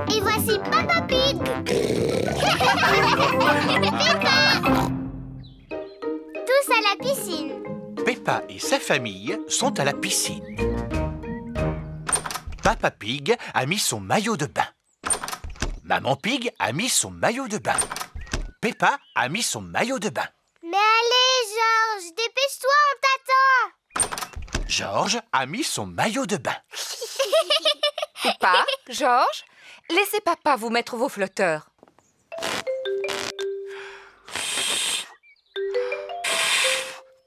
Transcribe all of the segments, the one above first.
Et voici Peppa Pig. Peppa. Tous à la piscine. Peppa et sa famille sont à la piscine. Papa Pig a mis son maillot de bain. Maman Pig a mis son maillot de bain. Peppa a mis son maillot de bain. Mais allez, Georges, dépêche-toi, on t'attend. Georges a mis son maillot de bain. Peppa, Georges, laissez papa vous mettre vos flotteurs.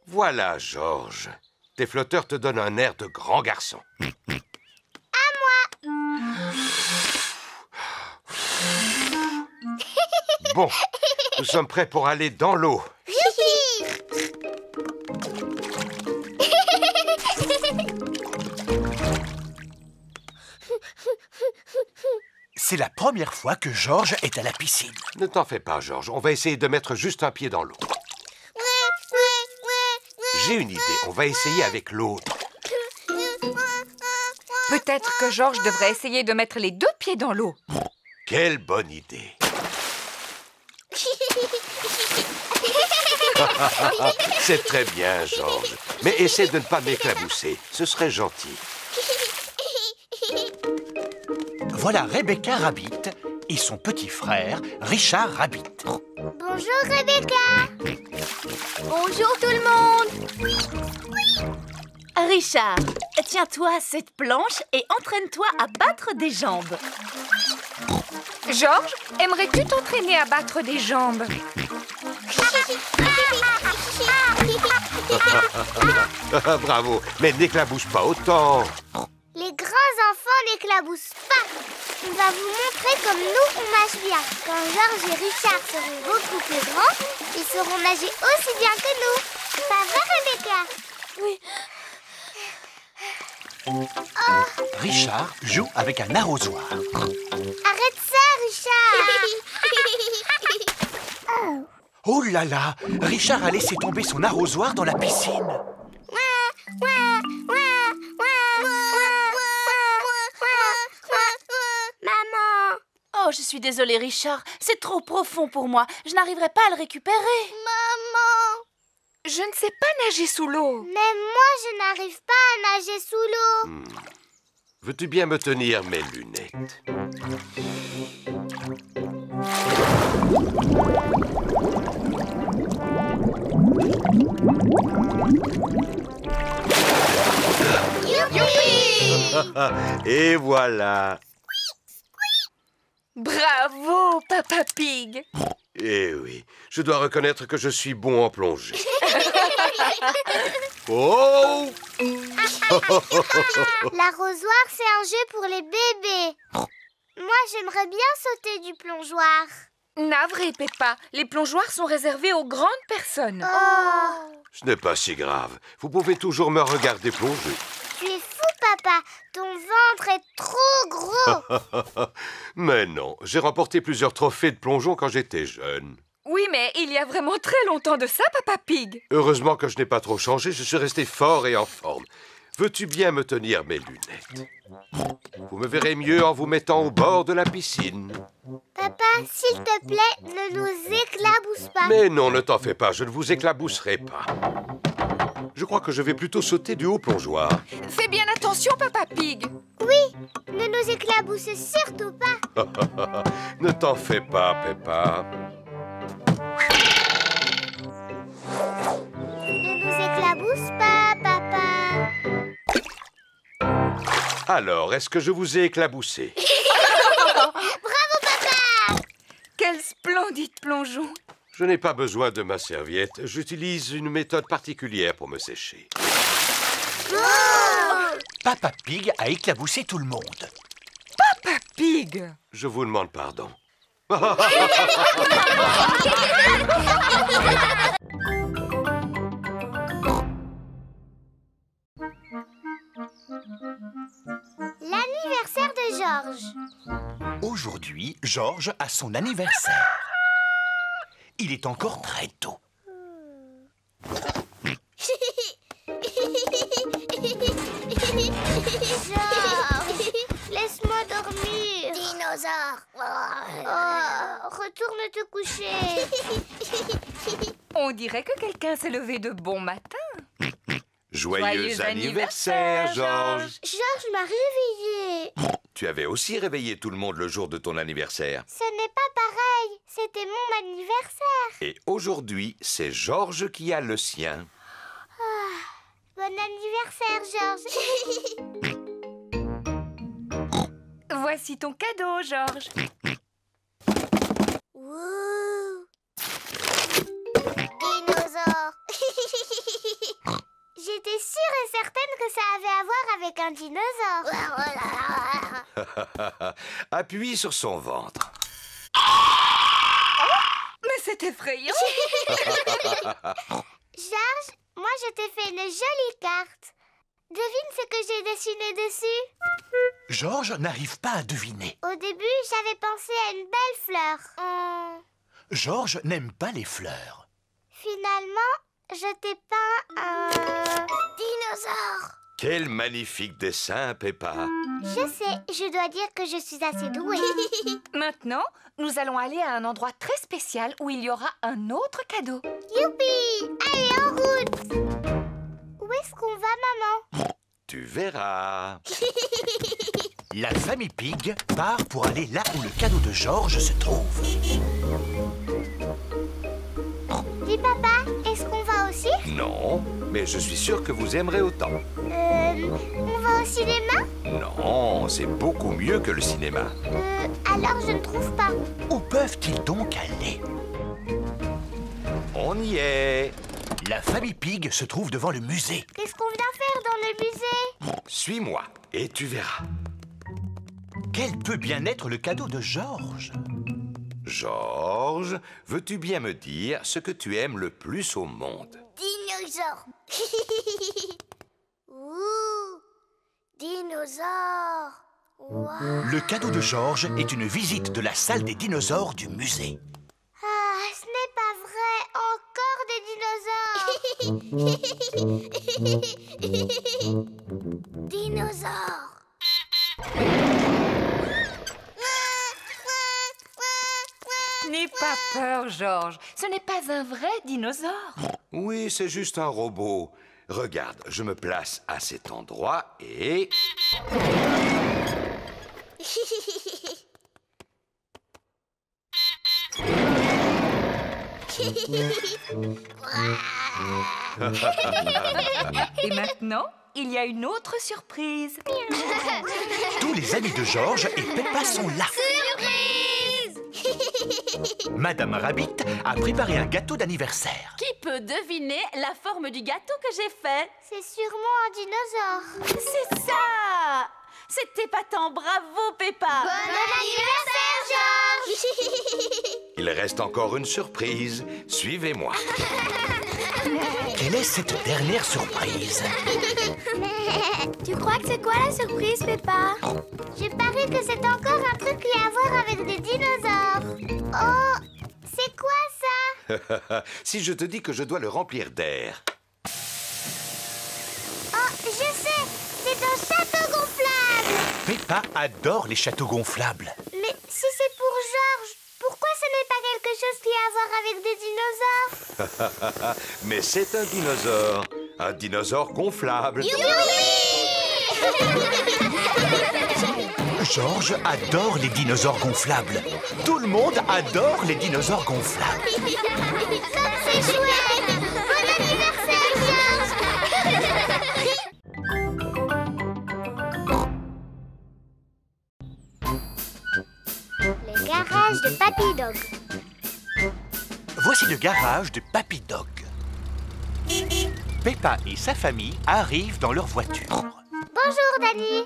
Voilà, Georges. Tes flotteurs te donnent un air de grand garçon. À moi. Bon, nous sommes prêts pour aller dans l'eau. Youpi. C'est la première fois que Georges est à la piscine. Ne t'en fais pas, Georges. On va essayer de mettre juste un pied dans l'eau. J'ai une idée. On va essayer avec l'autre. Peut-être que Georges devrait essayer de mettre les 2 pieds dans l'eau. Quelle bonne idée. C'est très bien, Georges. Mais essaie de ne pas m'éclabousser. Ce serait gentil. Voilà Rebecca Rabbit et son petit frère Richard Rabbit. Bonjour, Rebecca. Bonjour tout le monde. Richard, tiens-toi à cette planche et entraîne-toi à battre des jambes. Georges, aimerais-tu t'entraîner à battre des jambes? Bravo, mais n'éclabousse pas autant. Les grands enfants n'éclaboussent pas. On va vous montrer comme nous on nage bien. Quand Georges et Richard seront beaucoup plus grands, ils sauront nager aussi bien que nous. Ça va, Rebecca? Oui. Oh, Richard joue avec un arrosoir. arrête ça, Richard. Oh là là, Richard a laissé tomber son arrosoir dans la piscine. Maman. Oh, je suis désolée, Richard. C'est trop profond pour moi. Je n'arriverai pas à le récupérer. Maman. Je ne sais pas nager sous l'eau. Même moi, je n'arrive pas à nager sous l'eau. Veux-tu bien me tenir mes lunettes? Et voilà. Bravo, Papa Pig. Eh oui, je dois reconnaître que je suis bon en plongée. Oh! L'arrosoir, c'est un jeu pour les bébés. Moi, j'aimerais bien sauter du plongeoir. Navré, Peppa, les plongeoires sont réservés aux grandes personnes. Oh, Ce n'est pas si grave. Vous pouvez toujours me regarder plonger. tu es fou, papa. Ton ventre est trop gros. Mais non, j'ai remporté plusieurs trophées de plongeon quand j'étais jeune. Oui, mais il y a vraiment très longtemps de ça, Papa Pig. Heureusement que je n'ai pas trop changé, je suis resté fort et en forme. Veux-tu bien me tenir mes lunettes? Vous me verrez mieux en vous mettant au bord de la piscine. Papa, s'il te plaît, ne nous éclabousse pas. Mais non, ne t'en fais pas, je ne vous éclabousserai pas. Je crois que je vais plutôt sauter du haut plongeoir. Fais bien attention, Papa Pig. Oui, ne nous éclabousse surtout pas. Ne t'en fais pas, Peppa. Ne nous éclabousse pas, papa. Alors, est-ce que je vous ai éclaboussé? Bravo, papa. Quel splendide plongeon. Je n'ai pas besoin de ma serviette. J'utilise une méthode particulière pour me sécher. Papa Pig a éclaboussé tout le monde. Papa Pig. Je vous demande pardon. L'anniversaire de Georges. Aujourd'hui, Georges a son anniversaire. Il est encore très tôt. Georges, laisse-moi dormir. Retourne te coucher. On dirait que quelqu'un s'est levé de bon matin. Joyeux anniversaire, Georges. Georges m'a réveillée. Tu avais aussi réveillé tout le monde le jour de ton anniversaire. Ce n'est pas pareil. C'était mon anniversaire. Et aujourd'hui, c'est Georges qui a le sien. Bon anniversaire, Georges. Voici ton cadeau, Georges. Wouh! Dinosaure. J'étais sûre et certaine que ça avait à voir avec un dinosaure. Appuie sur son ventre. Mais c'est effrayant. Georges, moi je t'ai fait une jolie carte. Devine ce que j'ai dessiné dessus. Georges n'arrive pas à deviner. Au début, j'avais pensé à une belle fleur. Georges n'aime pas les fleurs. Finalement, je t'ai peint un dinosaure. Quel magnifique dessin, Peppa. Je sais, je dois dire que je suis assez douée. Maintenant, nous allons aller à un endroit très spécial où il y aura un autre cadeau. Youpi! Allez, en route! Où est-ce qu'on va, maman? Tu verras. La famille Pig part pour aller là où le cadeau de Georges se trouve. Dis, papa, est-ce qu'on va aussi? Non, mais je suis sûr que vous aimerez autant. On va au cinéma? Non, c'est beaucoup mieux que le cinéma. Alors je ne trouve pas. Où peuvent-ils donc aller? On y est. La famille Pig se trouve devant le musée. Qu'est-ce qu'on vient faire dans le musée? Suis-moi et tu verras. Quel peut bien être le cadeau de Georges? Georges, veux-tu bien me dire ce que tu aimes le plus au monde? Dinosaure. Ouh, dinosaure. Wow. Le cadeau de Georges est une visite de la salle des dinosaures du musée. Ah, ce n'est pas vrai. Encore des dinosaures. Dinosaures. N'aie pas peur, Georges. Ce n'est pas un vrai dinosaure. Oui, c'est juste un robot. Regarde, je me place à cet endroit et... Et maintenant, il y a une autre surprise. Tous les amis de Georges et Peppa sont là. Madame Rabbit a préparé un gâteau d'anniversaire. Qui peut deviner la forme du gâteau que j'ai fait? C'est sûrement un dinosaure. C'est ça! C'est épatant, bravo Peppa! Bon anniversaire, Georges. Il reste encore une surprise. Suivez-moi. Quelle est cette dernière surprise? Tu crois que c'est quoi la surprise, Peppa? Je parie que c'est encore un truc qui a à voir avec des dinosaures. Oh, c'est quoi ça? Si je te dis que je dois le remplir d'air. Oh, je sais, c'est un château gonflable. Peppa adore les châteaux gonflables. Mais si c'est pour Georges, pourquoi ce n'est pas quelque chose qui a à voir avec des dinosaures? Mais c'est un dinosaure. Un dinosaure gonflable. Georges adore les dinosaures gonflables. Tout le monde adore les dinosaures gonflables. Comme c'est chouette! Bon anniversaire, Georges! Le garage de Papy Dog. Voici le garage de Papy Dog. Peppa et sa famille arrivent dans leur voiture. Bonjour, Danny.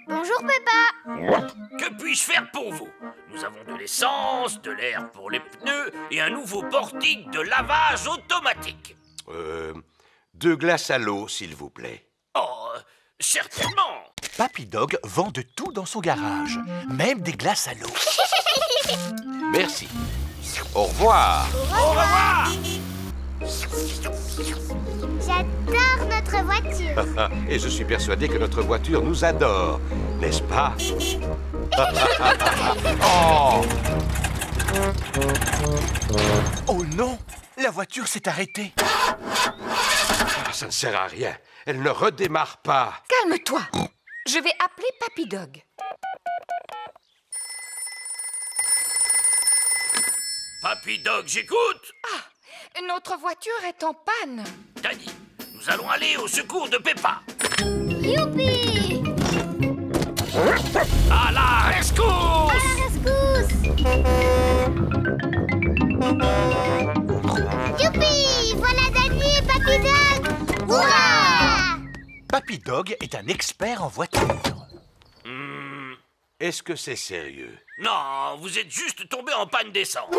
Bonjour, Peppa. Que puis-je faire pour vous? Nous avons de l'essence, de l'air pour les pneus et un nouveau portique de lavage automatique. De glace à l'eau, s'il vous plaît. Oh, certainement. Papy Dog vend de tout dans son garage, même des glaces à l'eau. Merci. Au revoir. Au revoir. J'adore notre notre voiture. Et je suis persuadé que notre voiture nous adore, n'est-ce pas? Oh! Oh non! La voiture s'est arrêtée. Ah, ça ne sert à rien. Elle ne redémarre pas. Calme-toi. Je vais appeler Papy Dog. Papy Dog, j'écoute. Notre voiture est en panne. Danny, nous allons aller au secours de Peppa. Youpi! À la rescousse! Rescousse! Youpi! Voilà Danny et Papy Dog! Hurrah! Papy Dog est un expert en voiture. Est-ce que c'est sérieux? Non, vous êtes juste tombé en panne d'essence.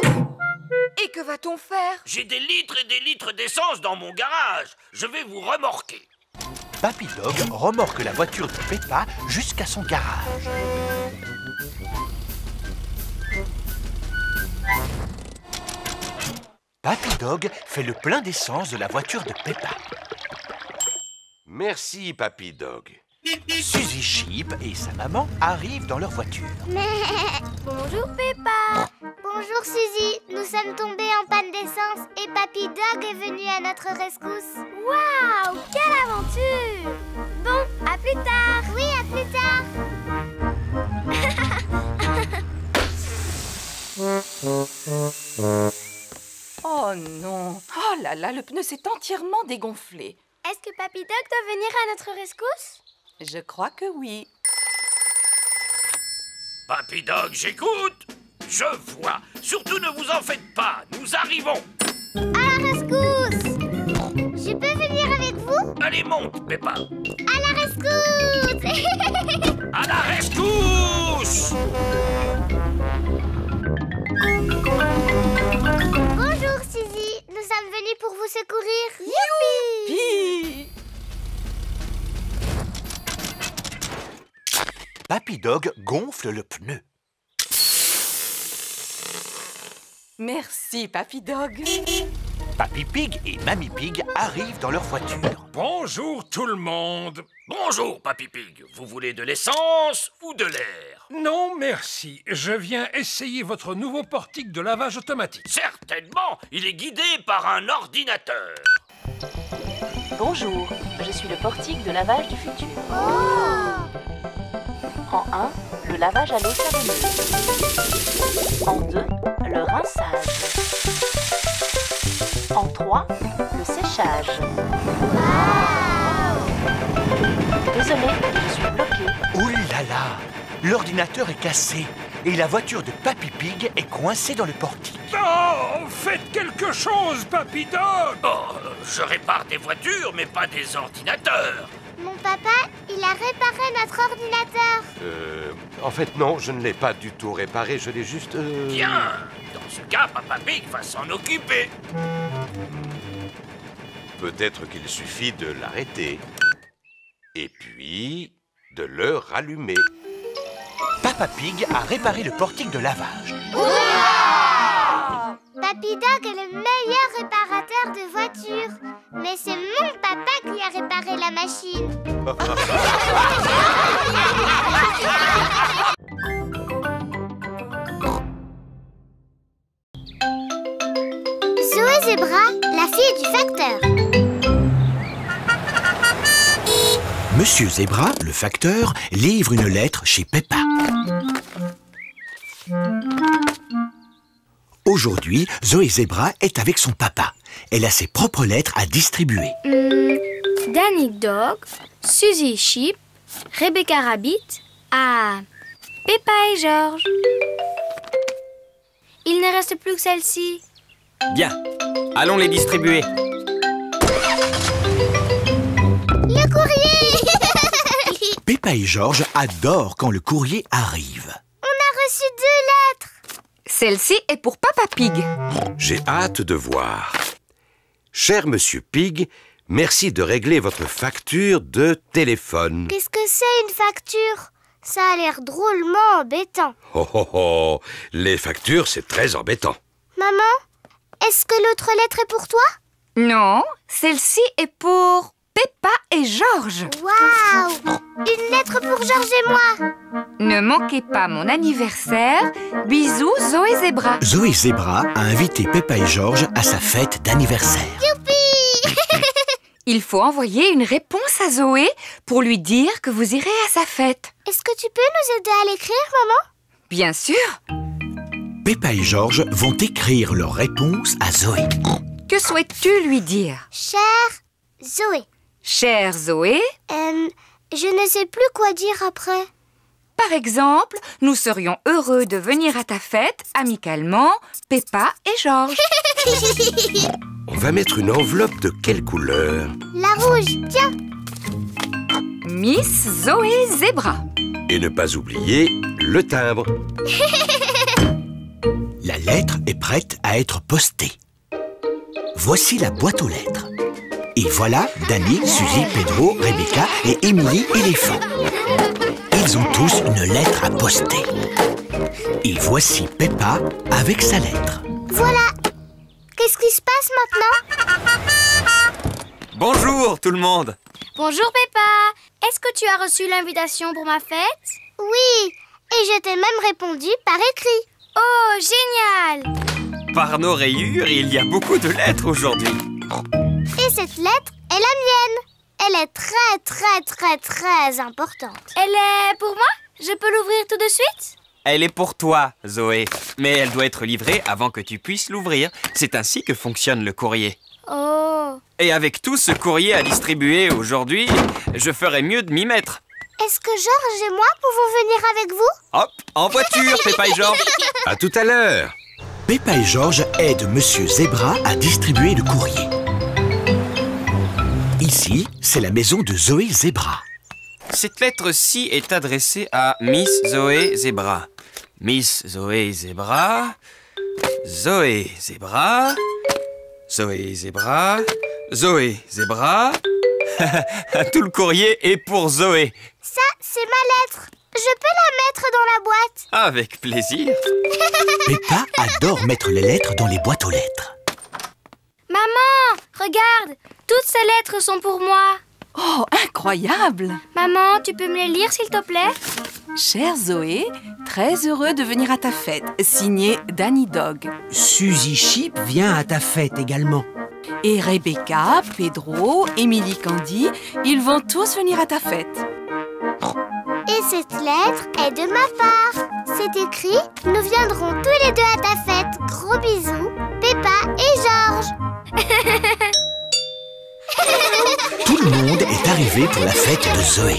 Et que va-t-on faire? J'ai des litres et des litres d'essence dans mon garage. Je vais vous remorquer. Papy Dog remorque la voiture de Peppa jusqu'à son garage. Papy Dog fait le plein d'essence de la voiture de Peppa. Merci, Papy Dog. Suzy Sheep et sa maman arrivent dans leur voiture. Bonjour Peppa! Bonjour Suzy, nous sommes tombés en panne d'essence et Papy Dog est venu à notre rescousse. Waouh! Quelle aventure! Bon, à plus tard! Oui, à plus tard! Oh non. Oh là là, le pneu s'est entièrement dégonflé. Est-ce que Papy Dog doit venir à notre rescousse? Je crois que oui. Papy Dog, j'écoute. Je vois. Surtout ne vous en faites pas. Nous arrivons. À la rescousse! Je peux venir avec vous? Allez, monte, Peppa. À la rescousse! À la rescousse! Bonjour Suzy, nous sommes venus pour vous secourir. Youpi! Hi. Papy Dog gonfle le pneu. Merci, Papy Dog. Papy Pig et Mamie Pig arrivent dans leur voiture. Bonjour tout le monde. Bonjour, Papy Pig. Vous voulez de l'essence ou de l'air? Non, merci. Je viens essayer votre nouveau portique de lavage automatique. Certainement. Il est guidé par un ordinateur. Bonjour, je suis le portique de lavage du futur. En 1, le lavage à l'eau savonneuse. En 2, le rinçage. En 3, le séchage. Désolé, je suis bloquée. Ouh là là! L'ordinateur est cassé et la voiture de Papy Pig est coincée dans le portique. Oh, faites quelque chose, Papy Dog! Oh, je répare des voitures, mais pas des ordinateurs. Mon papa, il a réparé notre ordinateur. En fait, non, je ne l'ai pas du tout réparé, je l'ai juste... Bien. Dans ce cas, Papa Pig va s'en occuper. Peut-être qu'il suffit de l'arrêter. Et puis, de le rallumer. Papa Pig a réparé le portique de lavage. Papy Dog est le meilleur réparateur de voitures. Mais c'est mon papa qui a réparé la machine. Zoé Zebra, la fille du facteur. Monsieur Zebra, le facteur, livre une lettre chez Peppa. Aujourd'hui, Zoé Zebra est avec son papa. Elle a ses propres lettres à distribuer. Danny Dog, Suzy Sheep, Rebecca Rabbit à Peppa et George. Il ne reste plus que celle-ci. Bien, allons les distribuer. Le courrier! Peppa et George adorent quand le courrier arrive. On a reçu 2 lettres. Celle-ci est pour Papa Pig. J'ai hâte de voir. Cher Monsieur Pig, merci de régler votre facture de téléphone. Qu'est-ce que c'est une facture? Ça a l'air drôlement embêtant. Oh oh oh, les factures, c'est très embêtant. Maman, est-ce que l'autre lettre est pour toi? Non, celle-ci est pour Peppa et Georges. Waouh! Une lettre pour Georges et moi. Ne manquez pas mon anniversaire. Bisous, Zoé Zebra. Zoé Zebra a invité Peppa et Georges à sa fête d'anniversaire. Youpi! Il faut envoyer une réponse à Zoé pour lui dire que vous irez à sa fête. Est-ce que tu peux nous aider à l'écrire, maman? Bien sûr. Peppa et Georges vont écrire leur réponse à Zoé. Que souhaites-tu lui dire? Chère Zoé. Chère Zoé, je ne sais plus quoi dire après. par exemple, nous serions heureux de venir à ta fête, amicalement, Peppa et Georges. On va mettre une enveloppe de quelle couleur? La rouge, tiens. Miss Zoé Zebra. Et ne pas oublier le timbre. La lettre est prête à être postée. Voici la boîte aux lettres. Et voilà Danny, Suzy, Pedro, Rebecca et Émilie éléphant. Ils ont tous une lettre à poster. Et voici Peppa avec sa lettre. Voilà. Qu'est-ce qui se passe maintenant? Bonjour tout le monde. Bonjour Peppa. Est-ce que tu as reçu l'invitation pour ma fête? Oui. Et je t'ai même répondu par écrit. Oh, génial! Par nos rayures, il y a beaucoup de lettres aujourd'hui. Et cette lettre est la mienne. Elle est très importante. Elle est pour moi? Je peux l'ouvrir tout de suite? Elle est pour toi, Zoé. Mais elle doit être livrée avant que tu puisses l'ouvrir. C'est ainsi que fonctionne le courrier. Oh! Et avec tout ce courrier à distribuer aujourd'hui, je ferais mieux de m'y mettre. Est-ce que Georges et moi pouvons venir avec vous? Hop, en voiture, Peppa et Georges. À tout à l'heure. Peppa et Georges aident Monsieur Zebra à distribuer le courrier. Ici, c'est la maison de Zoé Zebra. Cette lettre-ci est adressée à Miss Zoé Zebra. Miss Zoé Zebra, Zoé Zebra, Zoé Zebra, Zoé Zebra. Tout le courrier est pour Zoé. Ça, c'est ma lettre. Je peux la mettre dans la boîte? Avec plaisir. Peppa adore mettre les lettres dans les boîtes aux lettres. Maman, regarde, toutes ces lettres sont pour moi. Oh, incroyable! Maman, tu peux me les lire s'il te plaît? Chère Zoé, très heureux de venir à ta fête. Signé Danny Dog. Suzy Chip vient à ta fête également. Et Rebecca, Pedro, Émilie Candy, ils vont tous venir à ta fête. Et cette lettre est de ma part. C'est écrit « Nous viendrons tous les deux à ta fête. Gros bisous, Peppa et Georges. » Tout le monde est arrivé pour la fête de Zoé.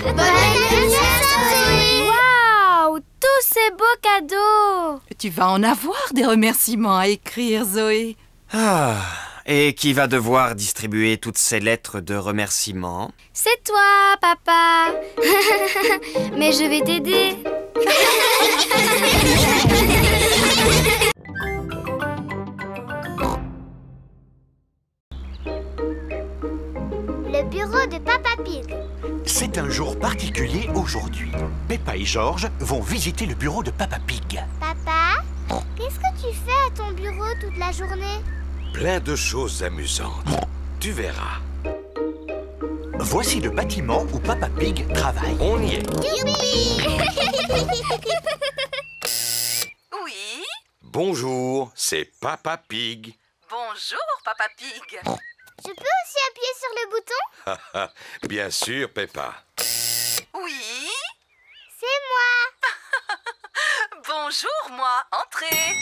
Bon anniversaire, Zoé! Waouh, tous ces beaux cadeaux! Tu vas en avoir des remerciements à écrire, Zoé. Ah, et qui va devoir distribuer toutes ces lettres de remerciements? C'est toi, papa. Mais je vais t'aider. Le bureau de Papa Pig. C'est un jour particulier aujourd'hui. Peppa et Georges vont visiter le bureau de Papa Pig. Papa, qu'est-ce que tu fais à ton bureau toute la journée? Plein de choses amusantes. Tu verras. Voici le bâtiment où Papa Pig travaille. On y est. Youpi! Oui? Bonjour, c'est Papa Pig. Bonjour, Papa Pig. Je peux aussi appuyer sur le bouton? Bien sûr, Peppa. Oui? C'est moi! Bonjour, moi. Entrez.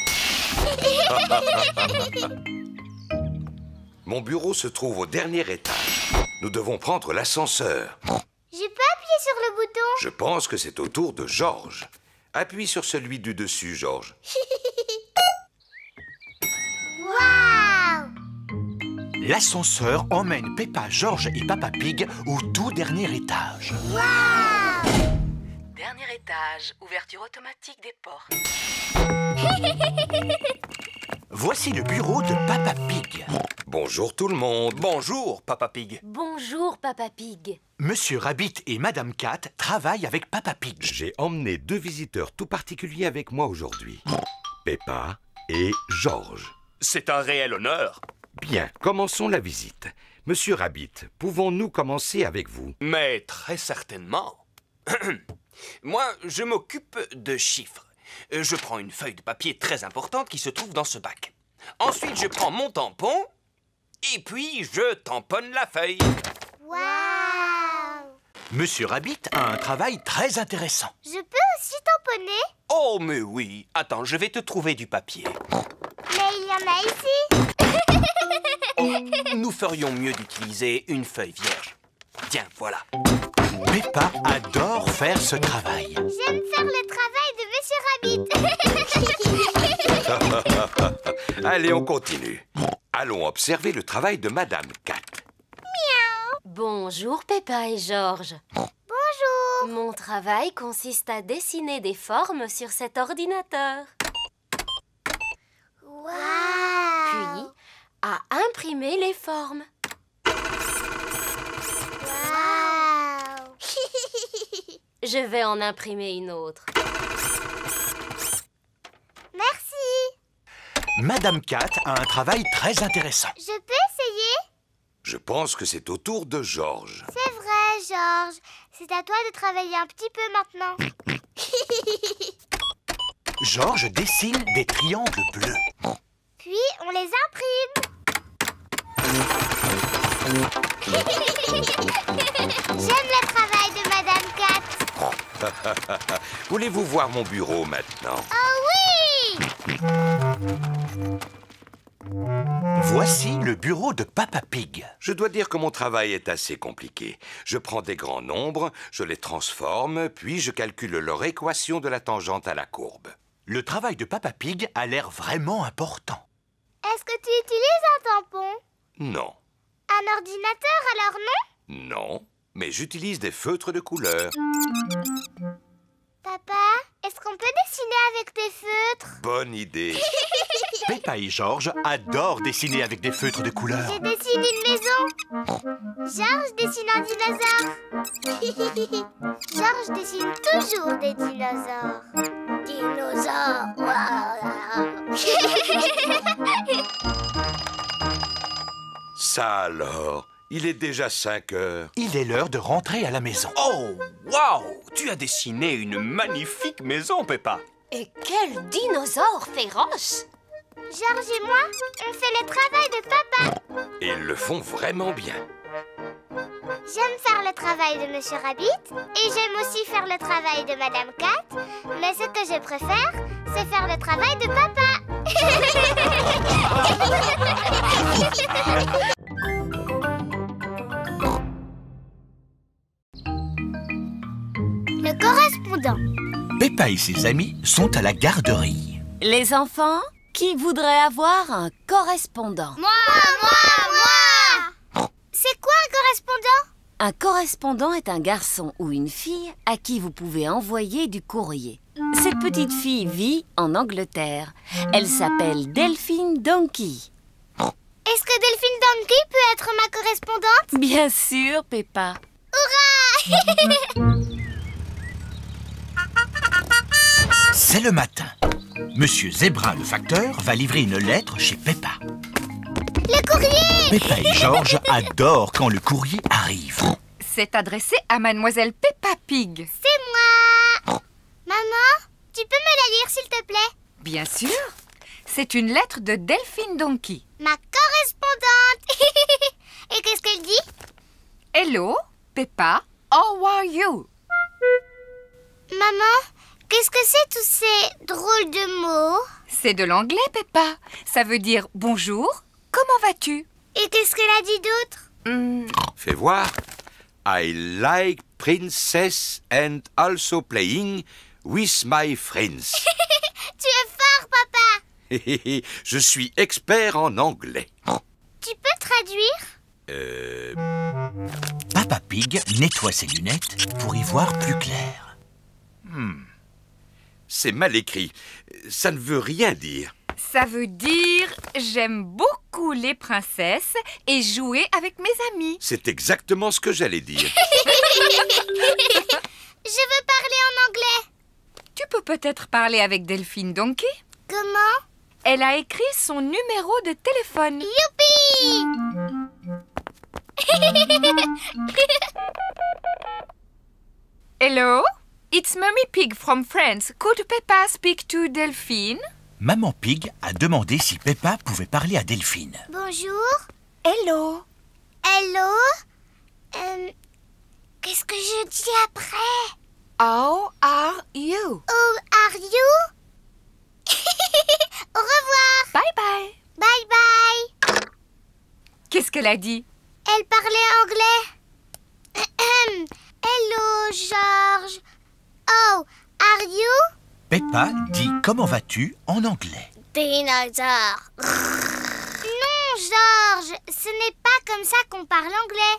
Mon bureau se trouve au dernier étage. Nous devons prendre l'ascenseur. Je peux appuyer sur le bouton? Je pense que c'est au tour de Georges. Appuie sur celui du dessus, Georges. Waouh! L'ascenseur emmène Peppa, Georges et Papa Pig au tout dernier étage. Waouh! Dernier étage, ouverture automatique des portes. Voici le bureau de Papa Pig. Bonjour tout le monde. Bonjour, Papa Pig. Bonjour, Papa Pig. Monsieur Rabbit et Madame Cat travaillent avec Papa Pig. J'ai emmené 2 visiteurs tout particuliers avec moi aujourd'hui. Peppa et Georges. C'est un réel honneur. Bien, commençons la visite. Monsieur Rabbit, pouvons-nous commencer avec vous? Mais très certainement. Moi, je m'occupe de chiffres. Je prends une feuille de papier très importante qui se trouve dans ce bac. Ensuite, je prends mon tampon et puis je tamponne la feuille. Waouh! Monsieur Rabbit a un travail très intéressant. Je peux aussi tamponner? Oh, mais oui. Attends, je vais te trouver du papier. Mais il y en a ici. Oh, nous ferions mieux d'utiliser une feuille vierge. Tiens, voilà. Peppa adore faire ce travail. J'aime faire le travail de Monsieur Rabbit. Allez, on continue. Allons observer le travail de Madame Cat. Miaou. Bonjour Peppa et George. Bonjour. Mon travail consiste à dessiner des formes sur cet ordinateur. Waouh. Puis, à imprimer les formes. Waouh. Je vais en imprimer une autre. Merci. Madame Cat a un travail très intéressant. Je peux essayer? Je pense que c'est au tour de George. C'est vrai, George. C'est à toi de travailler un petit peu maintenant. George dessine des triangles bleus. Puis, on les imprime. J'aime le travail de Madame Cat. Voulez-vous voir mon bureau maintenant? Oh oui! Voici le bureau de Papa Pig. Je dois dire que mon travail est assez compliqué. Je prends des grands nombres, je les transforme, puis je calcule leur équation de la tangente à la courbe. Le travail de Papa Pig a l'air vraiment important. Est-ce que tu utilises un tampon? Non. Un ordinateur alors non? Non, mais j'utilise des feutres de couleur. Papa, est-ce qu'on peut dessiner avec des feutres? Bonne idée. Peppa et George adorent dessiner avec des feutres de couleur. J'ai dessiné une maison. George dessine un dinosaure. George dessine toujours des dinosaures. Dinosaures. Wow. Ça alors, il est déjà 5 heures. Il est l'heure de rentrer à la maison. Oh, waouh! Tu as dessiné une magnifique maison, Peppa. Et quel dinosaure féroce! George et moi, on fait le travail de papa. Et ils le font vraiment bien. J'aime faire le travail de Monsieur Rabbit et j'aime aussi faire le travail de Madame Cat. Mais ce que je préfère, c'est faire le travail de papa. Le correspondant. Peppa et ses amis sont à la garderie. Les enfants, qui voudrait avoir un correspondant? Moi. C'est quoi un correspondant? Un correspondant est un garçon ou une fille à qui vous pouvez envoyer du courrier. Cette petite fille vit en Angleterre. Elle s'appelle Delphine Donkey. Est-ce que Delphine Donkey peut être ma correspondante? Bien sûr, Peppa. Hurrah! C'est le matin. Monsieur Zébra, le facteur, va livrer une lettre chez Peppa. Le courrier! Peppa et George adorent quand le courrier arrive. C'est adressé à Mademoiselle Peppa Pig. C'est moi! Maman, tu peux me la lire s'il te plaît? Bien sûr. C'est une lettre de Delphine Donkey. Ma correspondante! Et qu'est-ce qu'elle dit? Hello, Peppa, how are you? Maman, qu'est-ce que c'est tous ces drôles de mots? C'est de l'anglais, Peppa. Ça veut dire bonjour, comment vas-tu? Et qu'est-ce qu'elle a dit d'autre? Fais voir. I like princess and also playing with my friends. Tu es fort, papa! Je suis expert en anglais. Tu peux traduire? Papa Pig nettoie ses lunettes pour y voir plus clair. C'est mal écrit. Ça ne veut rien dire. Ça veut dire j'aime beaucoup les princesses et jouer avec mes amis. C'est exactement ce que j'allais dire. Je veux parler en anglais. Tu peux peut-être parler avec Delphine Donkey? Comment? Elle a écrit son numéro de téléphone. Youpi! Hello, it's Mummy Pig from France. Could Peppa speak to Delphine? Maman Pig a demandé si Peppa pouvait parler à Delphine. Bonjour. Hello. Hello. Qu'est-ce que je dis après? How are you? How are you? Au revoir. Bye bye. Bye bye. Qu'est-ce qu'elle a dit? Elle parlait anglais. Hello, George. Oh, are you? Peppa dit comment vas-tu en anglais. Dinosaure. Non, George, ce n'est pas comme ça qu'on parle anglais.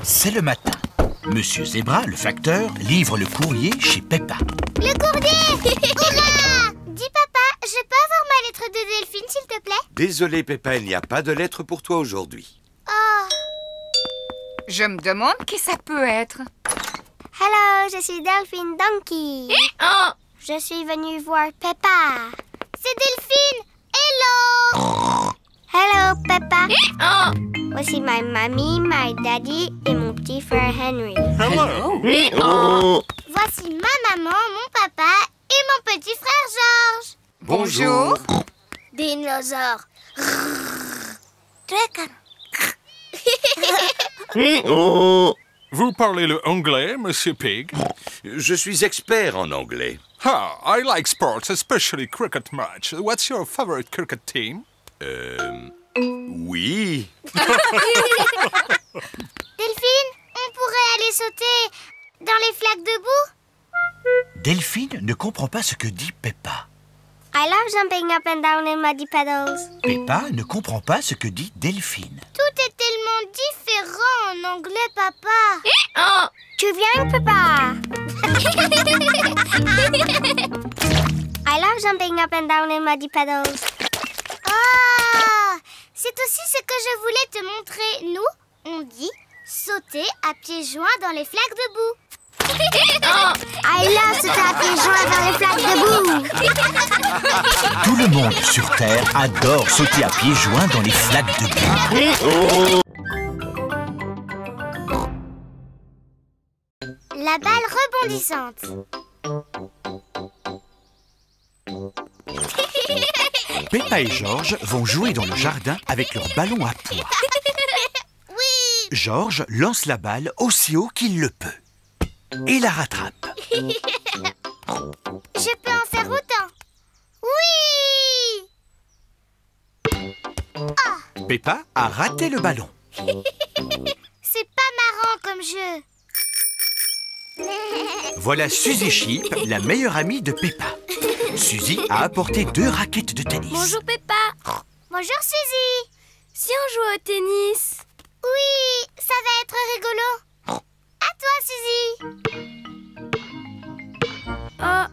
C'est le matin. Monsieur Zebra, le facteur, livre le courrier chez Peppa. Le courrier! Hurrah! Dis papa, je peux avoir ma lettre de Delphine, s'il te plaît? Désolé, Peppa, il n'y a pas de lettre pour toi aujourd'hui. Oh. Je me demande qui ça peut être. Hello, je suis Delphine Donkey. Je suis venue voir Peppa. C'est Delphine. Hello. Hello, Peppa. Voici ma mamie, my daddy et mon petit frère Henry. Hello. Voici ma maman, mon papa et mon petit frère George. Bonjour. Dinosaure. Vous parlez le anglais, Monsieur Pig? Je suis expert en anglais. Ah, I like sports, especially cricket match. What's your favorite cricket team? Oui. Delphine, on pourrait aller sauter dans les flaques de boue? Delphine ne comprend pas ce que dit Peppa. I love jumping up and down in muddy puddles. Peppa ne comprend pas ce que dit Delphine. Tout est tellement différent en anglais, papa. Tu viens, papa? I love jumping up and down in muddy puddles. Ah, c'est aussi ce que je voulais te montrer. Nous, on dit sauter à pieds joints dans les flaques de boue. I love sauter à pieds joints dans les flaques de boue. Tout le monde sur Terre adore sauter à pieds joints dans les flaques de boue. La balle rebondissante. Peppa et George vont jouer dans le jardin avec leur ballon à pois. Oui. George lance la balle aussi haut qu'il le peut et la rattrape. Je peux en faire autant. Oui. Peppa a raté le ballon. C'est pas marrant comme jeu. Voilà Suzy Sheep, la meilleure amie de Peppa. Suzy a apporté 2 raquettes de tennis. Bonjour Peppa. Bonjour Suzy. Si on jouait au tennis? Oui, ça va être rigolo. À toi Suzy. Oh.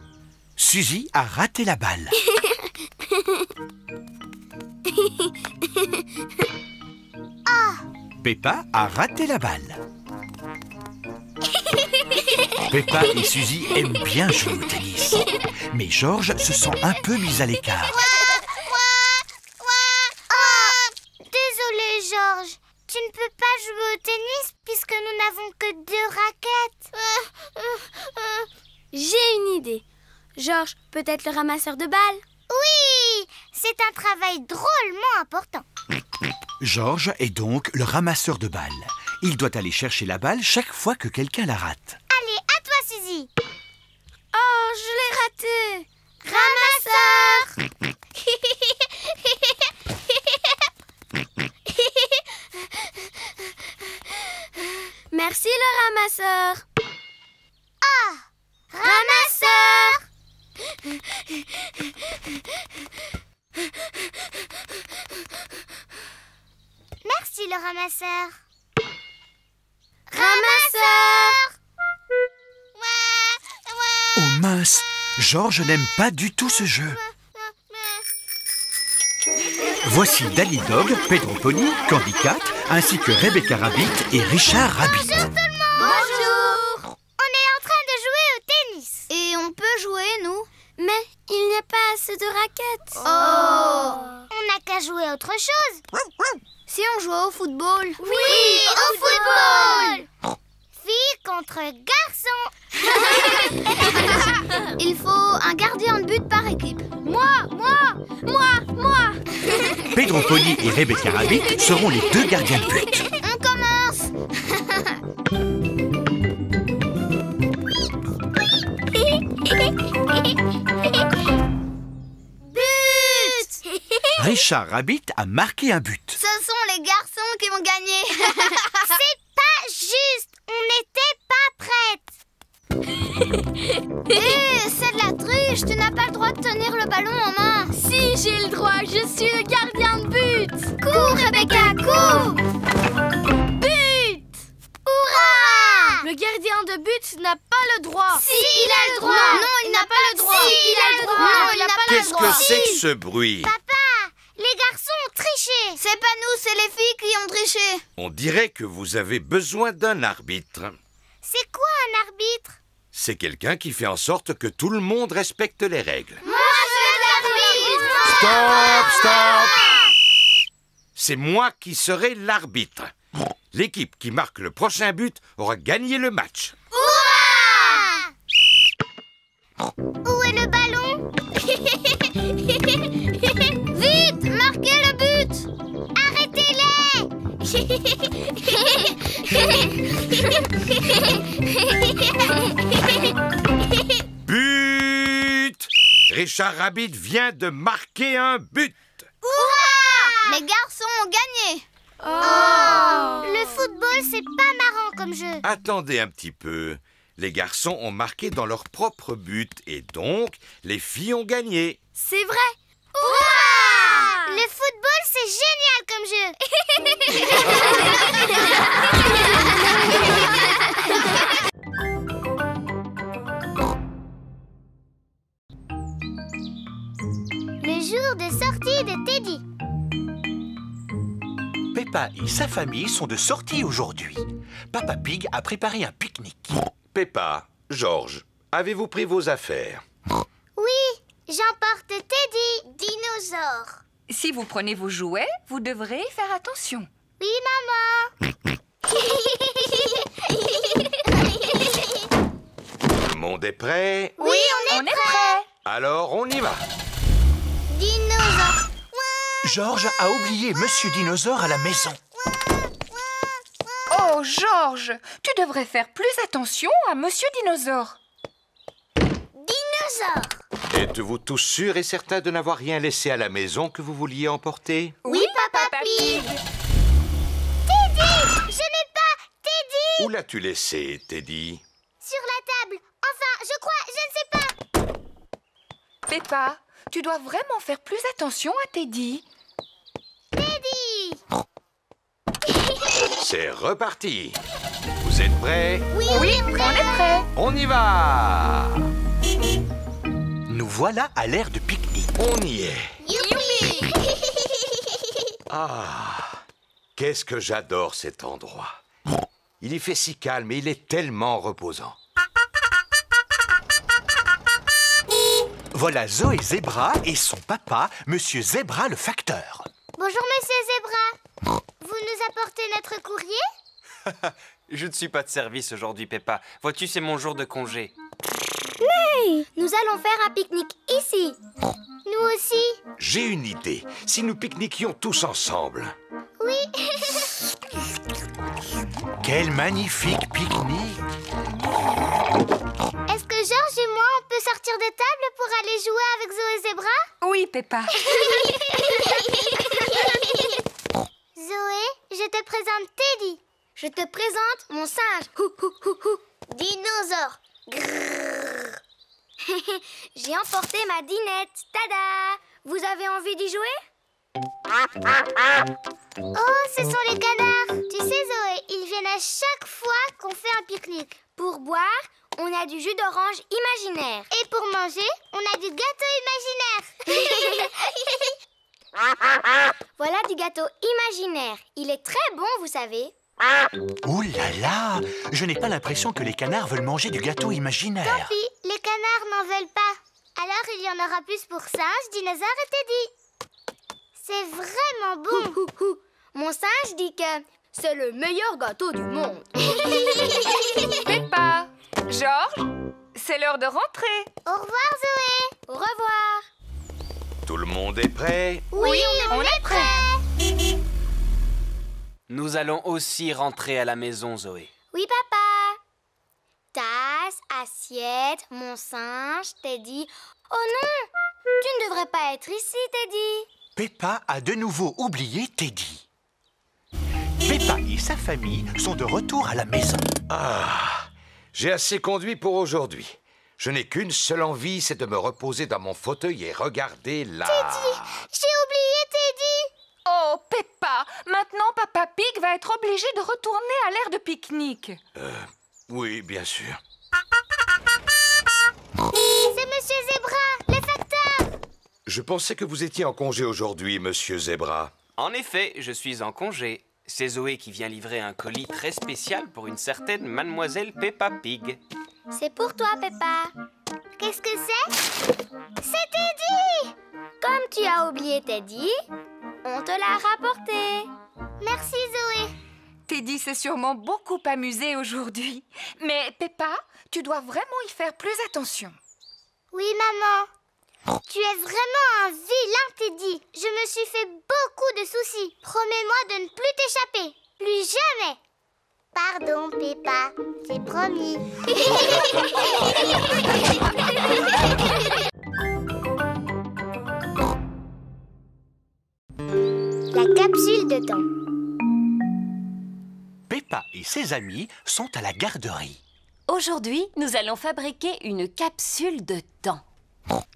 Suzy a raté la balle. Peppa a raté la balle. Peppa et Suzy aiment bien jouer au tennis. Mais George se sent un peu mis à l'écart. Désolé George, tu ne peux pas jouer au tennis puisque nous n'avons que 2 raquettes. J'ai une idée. George, peut-être le ramasseur de balles? Oui, c'est un travail drôlement important. George est donc le ramasseur de balles. Il doit aller chercher la balle chaque fois que quelqu'un la rate. Allez, à toi Suzy. Oh, je l'ai raté. Ramasseur. Merci le ramasseur. Ramasseur. Merci le ramasseur. Ramasseur. Oh mince, George n'aime pas du tout ce jeu. Voici Dali Dog, Pedro Pony, Candy Cat, ainsi que Rebecca Rabbit et Richard Rabbit. Bonjour tout le monde. Bonjour. On est en train de jouer au tennis. Et on peut jouer, nous? Mais il n'y a pas assez de raquettes. On n'a qu'à jouer à autre chose. Si on jouait au football? Oui, au football! Filles contre garçons. Il faut un gardien de but par équipe. Moi. Pedro Pony et Rebecca Rabbit seront les 2 gardiens de but. On commence. But! Richard Rabbit a marqué un but. Ce sont les garçons qui vont gagner. C'est pas juste. On n'était pas prêtes. C'est de la triche. Tu n'as pas le droit de tenir le ballon en main. Si, j'ai le droit. Je suis le gardien de but. Cours, Rebecca, cours. But! Hurrah! Le gardien de but n'a pas le droit. Si, il a le droit. Non, il n'a pas le droit. Si, il a le droit. Non, il n'a pas le Qu'est-ce droit. que c'est que ce bruit? Papa, les garçons ont triché. C'est pas nous, c'est les filles qui ont triché. On dirait que vous avez besoin d'un arbitre. C'est quoi un arbitre? C'est quelqu'un qui fait en sorte que tout le monde respecte les règles. Moi, je veux l'arbitre. Stop! C'est moi qui serai l'arbitre. L'équipe qui marque le prochain but aura gagné le match. Hurrah! Où est le ballon? Vite, marquez le but. Arrêtez-les! But! Richard Rabbit vient de marquer un but. Hurrah! Les garçons ont gagné. Le football, c'est pas marrant comme jeu. Attendez un petit peu. Les garçons ont marqué dans leur propre but et donc les filles ont gagné. C'est vrai. Hurrah! Le football, c'est génial comme jeu. Le jour de sortie de Teddy. Peppa et sa famille sont de sortie aujourd'hui. Papa Pig a préparé un pique-nique. Peppa, George, avez-vous pris vos affaires? Oui, j'emporte Teddy, dinosaure. Si vous prenez vos jouets, vous devrez faire attention. Oui, maman. Tout le monde est prêt? Oui, on est prêt. Alors on y va. Dinosaure. George a oublié Monsieur Dinosaure à la maison. Oh, George, tu devrais faire plus attention à Monsieur Dinosaure. Dinosaure. Êtes-vous tous sûrs et certains de n'avoir rien laissé à la maison que vous vouliez emporter? Oui, Papa Pig. Teddy! Je n'ai pas Teddy! Où l'as-tu laissé, Teddy? Sur la table. Enfin, je crois, je ne sais pas. Peppa, tu dois vraiment faire plus attention à Teddy. Teddy! C'est reparti. Vous êtes prêts? Oui, on est prêts. On y va. Nous voilà à l'aire de pique-nique. On y est. Youpi! Ah, qu'est-ce que j'adore cet endroit. Il y fait si calme et il est tellement reposant. Voilà Zoé Zebra et son papa, Monsieur Zebra le facteur. Bonjour, Monsieur Zebra. Vous nous apportez notre courrier? Je ne suis pas de service aujourd'hui, Peppa. Vois-tu, c'est mon jour de congé. Hey, nous allons faire un pique-nique ici. Nous aussi. J'ai une idée. Si nous pique-niquions tous ensemble. Oui. Quel magnifique pique-nique! Est-ce que Georges et moi, on peut sortir de table pour aller jouer avec Zoé Zebra? Oui, Peppa. Zoé, je te présente Teddy. Je te présente mon singe. Hou, hou, hou, hou. Dinosaure. J'ai emporté ma dinette. Tada! Vous avez envie d'y jouer? Oh, ce sont les canards. Tu sais, Zoé, ils viennent à chaque fois qu'on fait un pique-nique. Pour boire, on a du jus d'orange imaginaire. Et pour manger, on a du gâteau imaginaire. Voilà du gâteau imaginaire. Il est très bon, vous savez. Ouh là là! Je n'ai pas l'impression que les canards veulent manger du gâteau imaginaire. Tant pis, les canards n'en veulent pas. Alors il y en aura plus pour singe, dinosaure et Teddy. C'est est vraiment bon. Mon singe dit que c'est le meilleur gâteau du monde. Peppa, Georges, c'est l'heure de rentrer. Au revoir, Zoé. Au revoir. Tout le monde est prêt? Oui, on est prêt. Nous allons aussi rentrer à la maison, Zoé. Oui, papa. Tasse, assiette, mon singe, Teddy. Oh non, tu ne devrais pas être ici, Teddy. Peppa a de nouveau oublié Teddy. Peppa et sa famille sont de retour à la maison. Ah, j'ai assez conduit pour aujourd'hui. Je n'ai qu'une seule envie, c'est de me reposer dans mon fauteuil et regarder là. Teddy, j'ai oublié Teddy. Oh, Peppa, maintenant Papa Pig va être obligé de retourner à l'aire de pique-nique. Oui, bien sûr. C'est Monsieur Zebra, le facteur. Je pensais que vous étiez en congé aujourd'hui, Monsieur Zebra. En effet, je suis en congé. C'est Zoé qui vient livrer un colis très spécial pour une certaine Mademoiselle Peppa Pig. C'est pour toi, Peppa. Qu'est-ce que c'est? C'est Teddy. Comme tu as oublié Teddy, on te l'a rapporté. Merci, Zoé. Teddy s'est sûrement beaucoup amusé aujourd'hui. Mais Peppa, tu dois vraiment y faire plus attention. Oui, maman. Tu es vraiment un vilain, Teddy. Je me suis fait beaucoup de soucis. Promets-moi de ne plus t'échapper. Plus jamais. Pardon, Peppa. C'est promis. La capsule de temps. Peppa et ses amis sont à la garderie. Aujourd'hui, nous allons fabriquer une capsule de temps.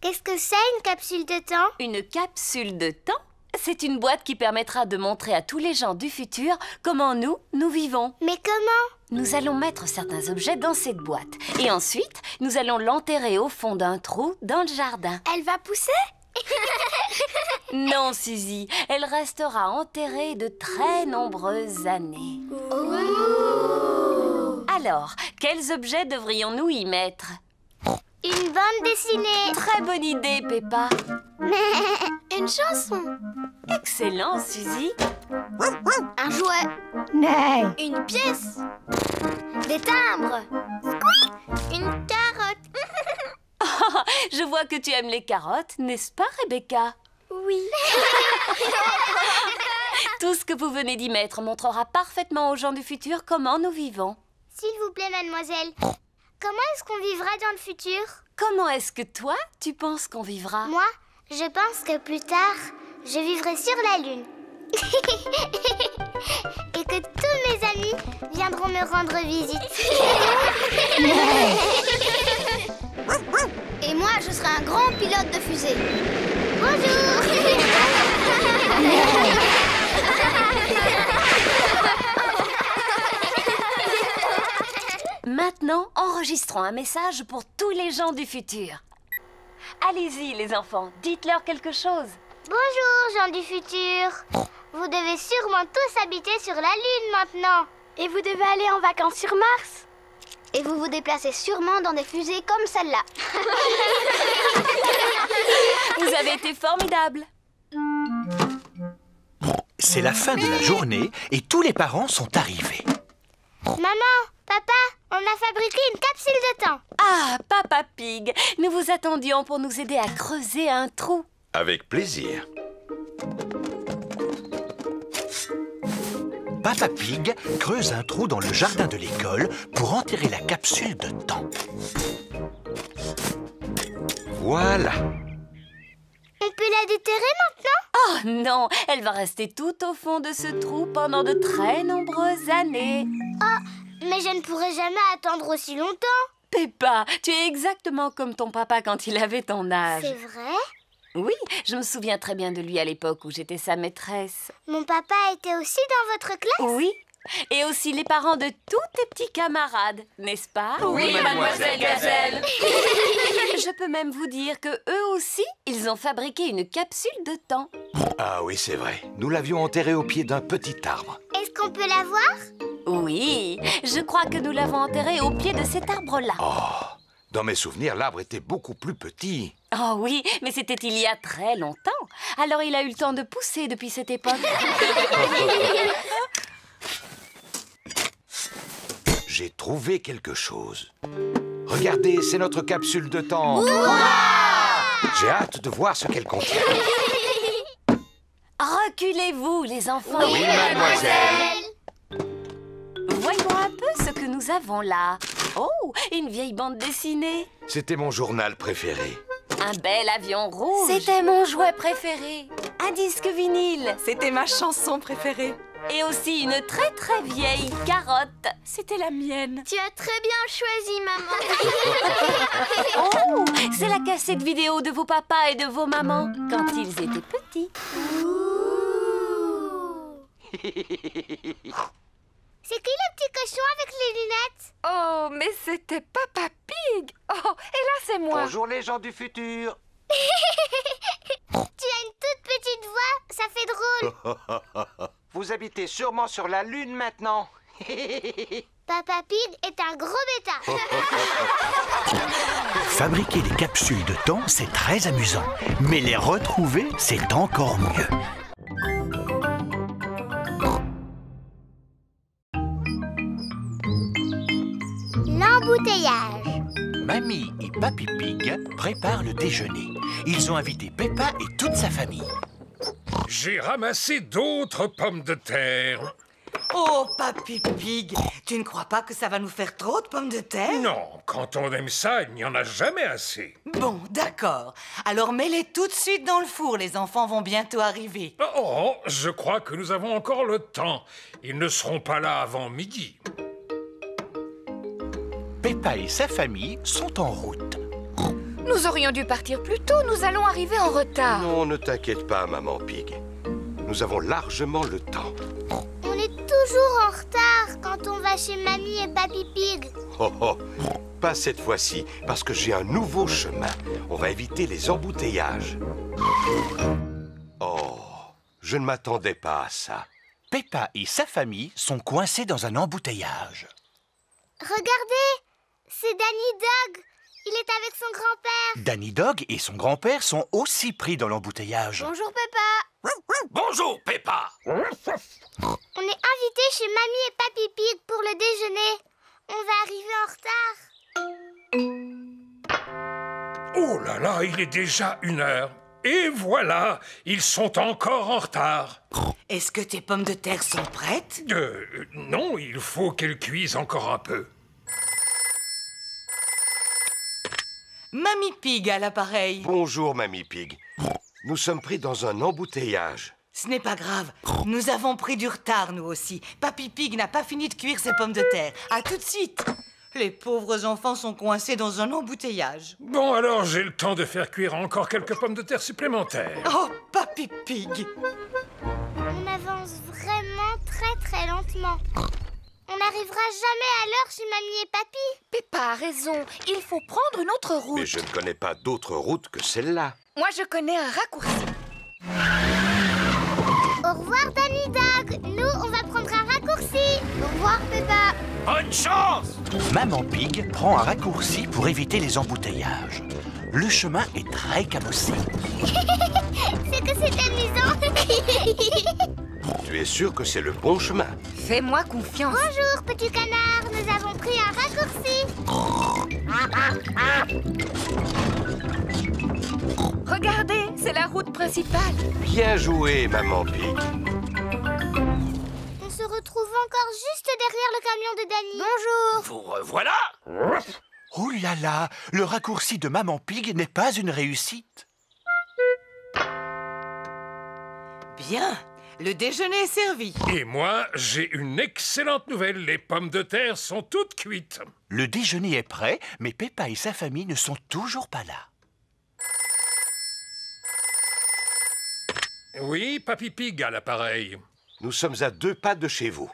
Qu'est-ce que c'est, une capsule de temps? Une capsule de temps? C'est une boîte qui permettra de montrer à tous les gens du futur comment nous vivons. Mais comment? Nous allons mettre certains objets dans cette boîte. Et ensuite, nous allons l'enterrer au fond d'un trou dans le jardin. Elle va pousser? Non, Suzy, elle restera enterrée de très nombreuses années. Alors, quels objets devrions-nous y mettre? Une bande dessinée. Très bonne idée, Peppa. Une chanson. Excellent, Suzy. Un jouet. Une pièce. Des timbres. Une carotte. Oh, je vois que tu aimes les carottes, n'est-ce pas, Rebecca? Oui. Tout ce que vous venez d'y mettre montrera parfaitement aux gens du futur comment nous vivons. S'il vous plaît, mademoiselle. Comment est-ce qu'on vivra dans le futur? Comment est-ce que toi, tu penses qu'on vivra? Moi, je pense que plus tard, je vivrai sur la Lune. Et que tous mes amis viendront me rendre visite. Et moi, je serai un grand pilote de fusée. Bonjour. Maintenant, enregistrons un message pour tous les gens du futur. Allez-y, les enfants, dites-leur quelque chose. Bonjour, gens du futur. Vous devez sûrement tous habiter sur la Lune maintenant. Et vous devez aller en vacances sur Mars. Et vous vous déplacez sûrement dans des fusées comme celle-là. Vous avez été formidables. C'est la fin de la journée et tous les parents sont arrivés. Maman, papa, on a fabriqué une capsule de temps. Ah, Papa Pig, nous vous attendions pour nous aider à creuser un trou. Avec plaisir. Papa Pig creuse un trou dans le jardin de l'école pour enterrer la capsule de temps. Voilà. On peut la déterrer maintenant? Oh non, elle va rester tout au fond de ce trou pendant de très nombreuses années. Oh, mais je ne pourrai jamais attendre aussi longtemps. Peppa, tu es exactement comme ton papa quand il avait ton âge. C'est vrai? Oui, je me souviens très bien de lui à l'époque où j'étais sa maîtresse. Mon papa était aussi dans votre classe? Oui, et aussi les parents de tous tes petits camarades, n'est-ce pas? Oui, mademoiselle Gazelle. Je peux même vous dire que eux aussi, ils ont fabriqué une capsule de temps. Ah oui, c'est vrai. Nous l'avions enterrée au pied d'un petit arbre. Est-ce qu'on peut la voir? Oui, je crois que nous l'avons enterrée au pied de cet arbre-là. Oh, Dans mes souvenirs, l'arbre était beaucoup plus petit. Oh oui, mais c'était il y a très longtemps. Alors il a eu le temps de pousser depuis cette époque. J'ai trouvé quelque chose. Regardez, c'est notre capsule de temps. J'ai hâte de voir ce qu'elle contient. Reculez-vous, les enfants. Oui, mademoiselle. Voyons un peu ce que nous avons là. Oh, une vieille bande dessinée. C'était mon journal préféré. Un bel avion rouge. C'était mon jouet préféré. Un disque vinyle. C'était ma chanson préférée. Et aussi une très très vieille carotte. C'était la mienne. Tu as très bien choisi, maman. Oh, c'est la cassette vidéo de vos papas et de vos mamans quand ils étaient petits. C'est qui le petit cochon avec les lunettes? Oh, mais c'était Papa Pig. Oh, et là, c'est moi. Bonjour les gens du futur. Tu as une toute petite voix, ça fait drôle. Vous habitez sûrement sur la Lune maintenant. Papa Pig est un gros bêta. Fabriquer des capsules de temps, c'est très amusant. Mais les retrouver, c'est encore mieux. L'embouteillage. Mamie et Papy Pig préparent le déjeuner. Ils ont invité Peppa et toute sa famille. J'ai ramassé d'autres pommes de terre. Oh, Papy Pig, tu ne crois pas que ça va nous faire trop de pommes de terre? Non, quand on aime ça, il n'y en a jamais assez. Bon, d'accord. Alors mets-les tout de suite dans le four, les enfants vont bientôt arriver. Oh, je crois que nous avons encore le temps. Ils ne seront pas là avant midi. Peppa et sa famille sont en route. Nous aurions dû partir plus tôt, nous allons arriver en retard. Non, ne t'inquiète pas, Maman Pig. Nous avons largement le temps. On est toujours en retard quand on va chez Mamie et Papy Pig. Oh, oh, pas cette fois-ci, parce que j'ai un nouveau chemin. On va éviter les embouteillages. Oh, je ne m'attendais pas à ça. Peppa et sa famille sont coincés dans un embouteillage. Regardez, c'est Danny Dog. Il est avec son grand-père. Danny Dog et son grand-père sont aussi pris dans l'embouteillage. Bonjour, Peppa. Bonjour, Peppa. On est invités chez Mamie et Papy Pig pour le déjeuner. On va arriver en retard. Oh là là, il est déjà 1h. Et voilà, ils sont encore en retard. Est-ce que tes pommes de terre sont prêtes? Non, il faut qu'elles cuisent encore un peu. Mamie Pig à l'appareil. Bonjour, Mamie Pig. Nous sommes pris dans un embouteillage. Ce n'est pas grave. Nous avons pris du retard, nous aussi. Papy Pig n'a pas fini de cuire ses pommes de terre. À tout de suite. Les pauvres enfants sont coincés dans un embouteillage. Bon, alors j'ai le temps de faire cuire encore quelques pommes de terre supplémentaires. Oh, Papy Pig. On avance vraiment très lentement. On n'arrivera jamais à l'heure chez Mamie et Papy. Peppa a raison, il faut prendre une autre route. Mais je ne connais pas d'autre route que celle-là. Moi, je connais un raccourci. Au revoir, Danny Dog. Nous, on va prendre un raccourci. Au revoir, Peppa. Bonne chance! Maman Pig prend un raccourci pour éviter les embouteillages. Le chemin est très cabossé. C'est que c'est amusant. Tu es sûr que c'est le bon chemin? Fais-moi confiance. Bonjour, petit canard. Nous avons pris un raccourci. Regardez, c'est la route principale. Bien joué, Maman Pig. On se retrouve encore juste derrière le camion de Danny. Bonjour. Vous revoilà? Oh là là, le raccourci de Maman Pig n'est pas une réussite. Bien, le déjeuner est servi. Et moi, j'ai une excellente nouvelle. Les pommes de terre sont toutes cuites. Le déjeuner est prêt, mais Peppa et sa famille ne sont toujours pas là. Oui, Papy Pig à l'appareil. Nous sommes à 2 pas de chez vous.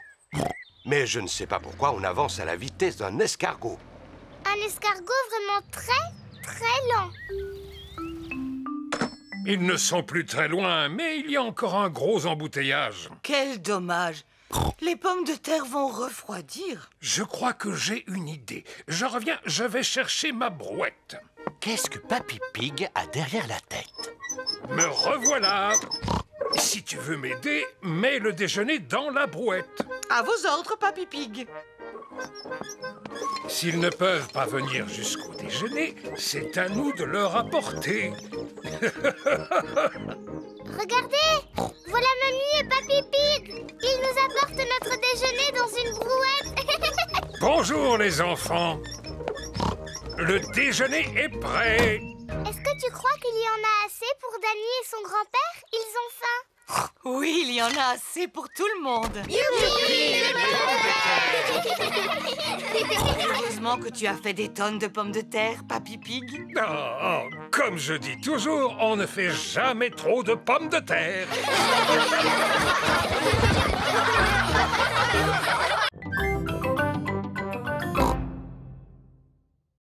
Mais je ne sais pas pourquoi on avance à la vitesse d'un escargot. Un escargot vraiment très lent. Ils ne sont plus très loin, mais il y a encore un gros embouteillage. Quel dommage. Les pommes de terre vont refroidir. Je crois que j'ai une idée. Je reviens, je vais chercher ma brouette. Qu'est-ce que Papy Pig a derrière la tête? Me revoilà. Si tu veux m'aider, mets le déjeuner dans la brouette. À vos ordres, Papy Pig. S'ils ne peuvent pas venir jusqu'au déjeuner, c'est à nous de leur apporter. Regardez, voilà Mamie et Papy Pig. Ils nous apportent notre déjeuner dans une brouette. Bonjour les enfants. Le déjeuner est prêt. Est-ce que tu crois qu'il y en a assez pour Danny et son grand-père? Ils ont faim. Oui, il y en a assez pour tout le monde. Heureusement que tu as fait des tonnes de pommes de terre, Papy Pig. Oh, comme je dis toujours, on ne fait jamais trop de pommes de terre.